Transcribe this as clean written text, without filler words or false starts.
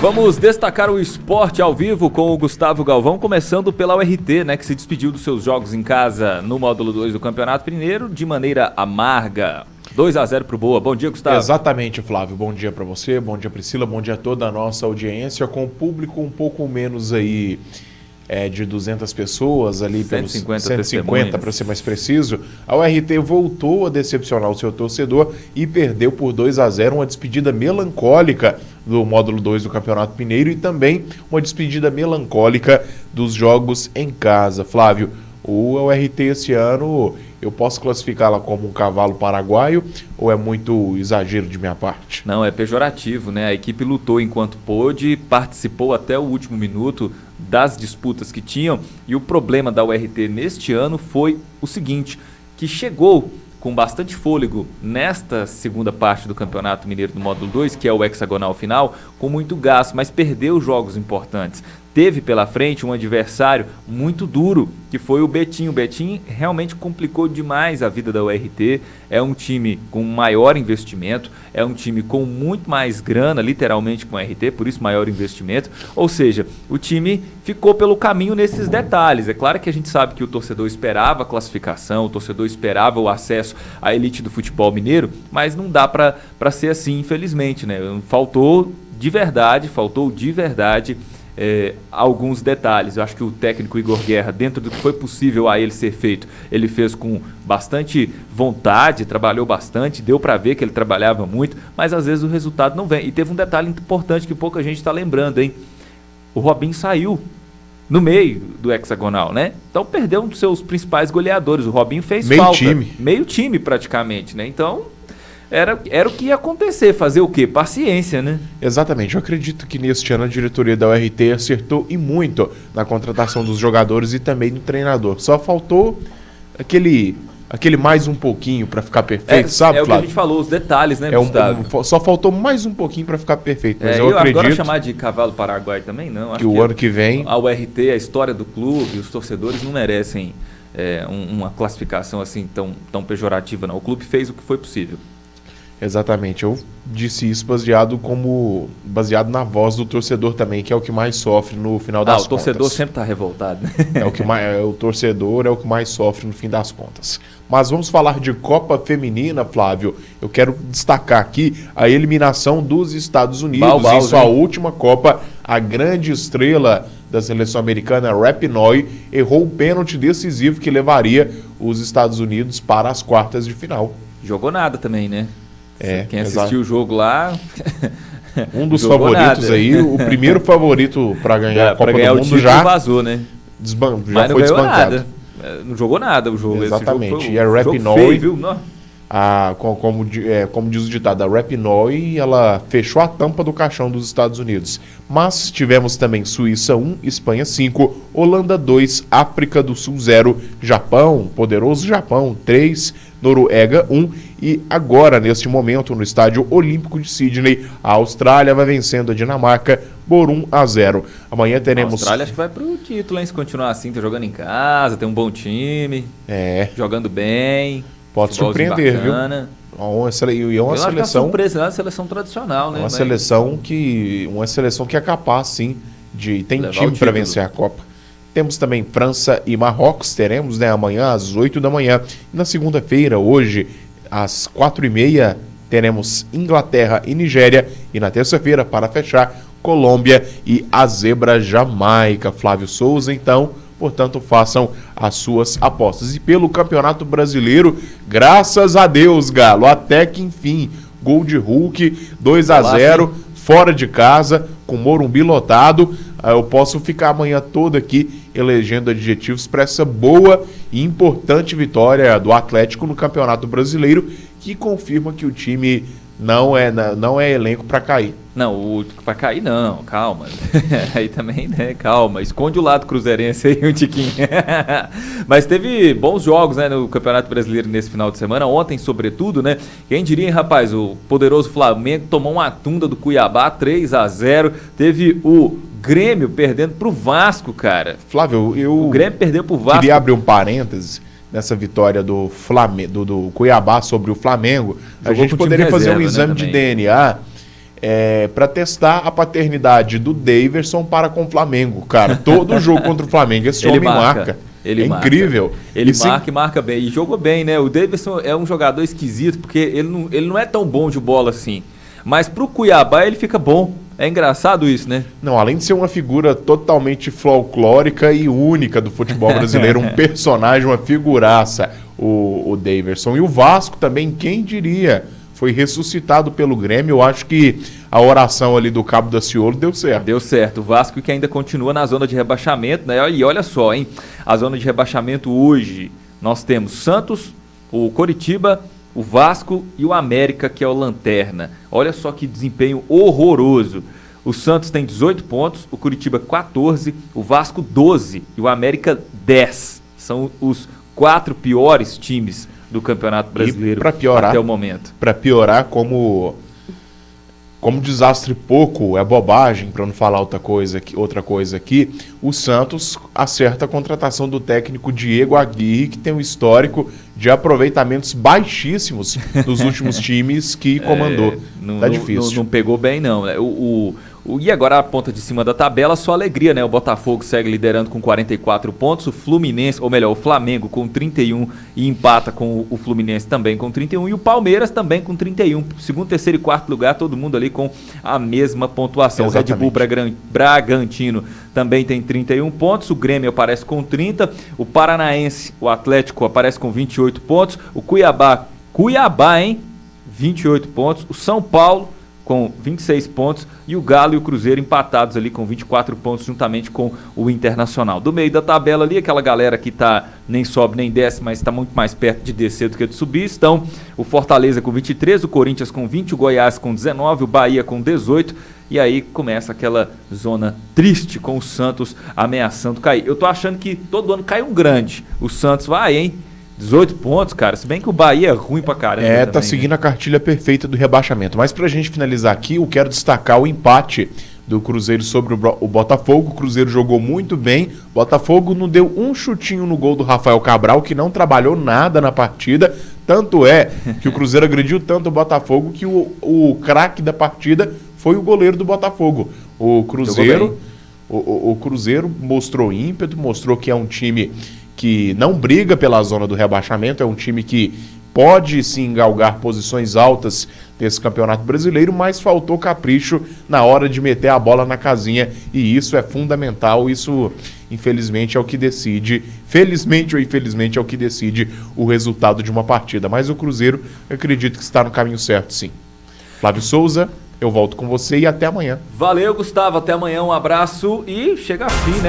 Vamos destacar o esporte ao vivo com o Gustavo Galvão, começando pela URT, né, que se despediu dos seus jogos em casa no módulo 2 do Campeonato Mineiro de maneira amarga. 2-0 pro Boa. Bom dia, Gustavo. Exatamente, Flávio. Bom dia para você, bom dia, Priscila, bom dia a toda a nossa audiência, com o público um pouco menos aí de 200 pessoas, ali pelos 150 para ser mais preciso. A URT voltou a decepcionar o seu torcedor e perdeu por 2-0, uma despedida melancólica do módulo 2 do Campeonato Mineiro e também uma despedida melancólica dos jogos em casa. Flávio, o URT esse ano, eu posso classificá-la como um cavalo paraguaio ou é muito exagero de minha parte? Não, é pejorativo, né? A equipe lutou enquanto pôde, participou até o último minuto das disputas que tinham, e o problema da URT neste ano foi o seguinte, que chegou com bastante fôlego nesta segunda parte do Campeonato Mineiro do Módulo 2, que é o hexagonal final, com muito gás, mas perdeu jogos importantes. Teve pela frente um adversário muito duro, que foi o Betim. O Betim realmente complicou demais a vida da URT. É um time com maior investimento, é um time com muito mais grana, literalmente, com a URT, por isso maior investimento. Ou seja, o time ficou pelo caminho nesses detalhes. É claro que a gente sabe que o torcedor esperava a classificação, o torcedor esperava o acesso à elite do futebol mineiro, mas não dá para ser assim, infelizmente, né? Faltou de verdade alguns detalhes. Eu acho que o técnico Igor Guerra, dentro do que foi possível a ele ser feito, ele fez com bastante vontade, trabalhou bastante, deu para ver que ele trabalhava muito, mas às vezes o resultado não vem. E teve um detalhe importante que pouca gente está lembrando, hein? O Robinho saiu no meio do hexagonal, né? Então perdeu um dos seus principais goleadores. O Robinho fez falta. Meio time praticamente, né? Então era o que ia acontecer, fazer o quê? Paciência, né? Exatamente, eu acredito que neste ano a diretoria da URT acertou e muito na contratação dos jogadores e também do treinador. Só faltou aquele mais um pouquinho para ficar perfeito, sabe, Flávio? É o que a gente falou, os detalhes, né, Gustavo? Só faltou mais um pouquinho para ficar perfeito, mas eu acredito... Agora chamar de cavalo paraguaio também, não. Acho que o ano que vem... A URT, a história do clube, os torcedores não merecem uma classificação assim tão pejorativa, não. O clube fez o que foi possível. Exatamente, eu disse isso baseado na voz do torcedor também, que é o que mais sofre no final das contas. O torcedor sempre está revoltado. O torcedor é o que mais sofre no fim das contas. Mas vamos falar de Copa Feminina, Flávio. Eu quero destacar aqui a eliminação dos Estados Unidos em sua última Copa. A grande estrela da seleção americana, Rapinoe, errou o pênalti decisivo que levaria os Estados Unidos para as quartas de final. Jogou nada também, né? Quem assistiu o jogo lá... Um dos favoritos aí, o primeiro favorito para ganhar a Copa do Mundo já vazou, né? Já foi desbancado. Nada. Não jogou nada o jogo. Exatamente. E a Rapinoe, como diz o ditado, a Rapinoe, ela fechou a tampa do caixão dos Estados Unidos. Mas tivemos também Suíça 1, Espanha 5, Holanda 2, África do Sul 0, Japão, poderoso Japão 3, Noruega 1 e agora, neste momento, no Estádio Olímpico de Sydney, a Austrália vai vencendo a Dinamarca por 1-0. Amanhã teremos... A Austrália acho que vai pro título, hein? Se continuar assim, tá jogando em casa, tem um bom time, jogando bem. Pode surpreender, bacana. Viu? Uma seleção... surpresa, é uma seleção tradicional, né? Uma seleção que é capaz, sim, de... Tem time para vencer a Copa. Temos também França e Marrocos, teremos, né, amanhã às 8 da manhã. E na segunda-feira, hoje, às 4h30, teremos Inglaterra e Nigéria. E na terça-feira, para fechar, Colômbia e a zebra Jamaica. Flávio Souza, então, portanto, façam as suas apostas. E pelo Campeonato Brasileiro, graças a Deus, Galo, até que enfim, gol de Hulk, 2-0, fora de casa, com Morumbi lotado. Eu posso ficar amanhã toda aqui elegendo adjetivos para essa boa e importante vitória do Atlético no Campeonato Brasileiro, que confirma que o time não é elenco para cair. Não, para cair não, calma. Aí também, né, calma. Esconde o lado cruzeirense aí um tiquinho. Mas teve bons jogos, né, no Campeonato Brasileiro nesse final de semana. Ontem, sobretudo, né? Quem diria, hein, rapaz? O poderoso Flamengo tomou uma tunda do Cuiabá, 3-0. Teve o Grêmio perdendo pro Vasco, cara. Flávio, o Grêmio perdeu pro Vasco. Queria abrir um parêntese nessa vitória do Cuiabá sobre o Flamengo. A gente poderia fazer um exame de DNA para testar a paternidade do Daverson para com o Flamengo, cara. Todo jogo contra o Flamengo, esse homem marca. Ele marca. Incrível. Ele marca e marca bem. E jogou bem, né? O Daverson é um jogador esquisito, porque ele não é tão bom de bola assim. Mas pro Cuiabá ele fica bom. É engraçado isso, né? Não, além de ser uma figura totalmente folclórica e única do futebol brasileiro, um personagem, uma figuraça, o Daverson. E o Vasco também, quem diria? Foi ressuscitado pelo Grêmio. Eu acho que a oração ali do Cabo Daciolo deu certo. Deu certo. O Vasco que ainda continua na zona de rebaixamento, né? E olha só, hein? A zona de rebaixamento hoje, nós temos Santos, o Coritiba, o Vasco e o América, que é o Lanterna. Olha só que desempenho horroroso. O Santos tem 18 pontos, o Coritiba 14, o Vasco 12 e o América 10. São os 4 piores times do Campeonato Brasileiro até o momento. Para piorar, como desastre pouco é bobagem, para não falar outra coisa aqui, o Santos acerta a contratação do técnico Diego Aguirre, que tem um histórico de aproveitamentos baixíssimos nos últimos times que comandou. Tá difícil. Não pegou bem, não. E agora a ponta de cima da tabela, só alegria, né? O Botafogo segue liderando com 44 pontos, o Fluminense, ou melhor, o Flamengo com 31 e empata com o Fluminense também com 31 e o Palmeiras também com 31. Segundo, terceiro e quarto lugar, todo mundo ali com a mesma pontuação. Exatamente. O Red Bull Bragantino também tem 31 pontos, o Grêmio aparece com 30, o Paranaense, o Atlético aparece com 28 pontos, o Cuiabá, hein? 28 pontos, o São Paulo com 26 pontos e o Galo e o Cruzeiro empatados ali com 24 pontos juntamente com o Internacional. Do meio da tabela ali, aquela galera que tá nem sobe nem desce, mas está muito mais perto de descer do que de subir, estão o Fortaleza com 23, o Corinthians com 20, o Goiás com 19, o Bahia com 18 e aí começa aquela zona triste com o Santos ameaçando cair. Eu tô achando que todo ano cai um grande, o Santos vai, hein? 18 pontos, cara, se bem que o Bahia é ruim pra caramba. Tá também, seguindo, né? A cartilha perfeita do rebaixamento. Mas pra gente finalizar aqui, eu quero destacar o empate do Cruzeiro sobre o Botafogo. O Cruzeiro jogou muito bem. O Botafogo não deu um chutinho no gol do Rafael Cabral, que não trabalhou nada na partida. Tanto é que o Cruzeiro agrediu tanto o Botafogo que o craque da partida foi o goleiro do Botafogo. O Cruzeiro mostrou ímpeto, mostrou que é um time que não briga pela zona do rebaixamento, é um time que pode sim galgar posições altas desse Campeonato Brasileiro, mas faltou capricho na hora de meter a bola na casinha e isso é fundamental, isso infelizmente é o que decide, felizmente ou infelizmente é o que decide o resultado de uma partida, mas o Cruzeiro eu acredito que está no caminho certo sim. Flávio Souza, eu volto com você e até amanhã. Valeu, Gustavo, até amanhã, um abraço e chega a fim, né?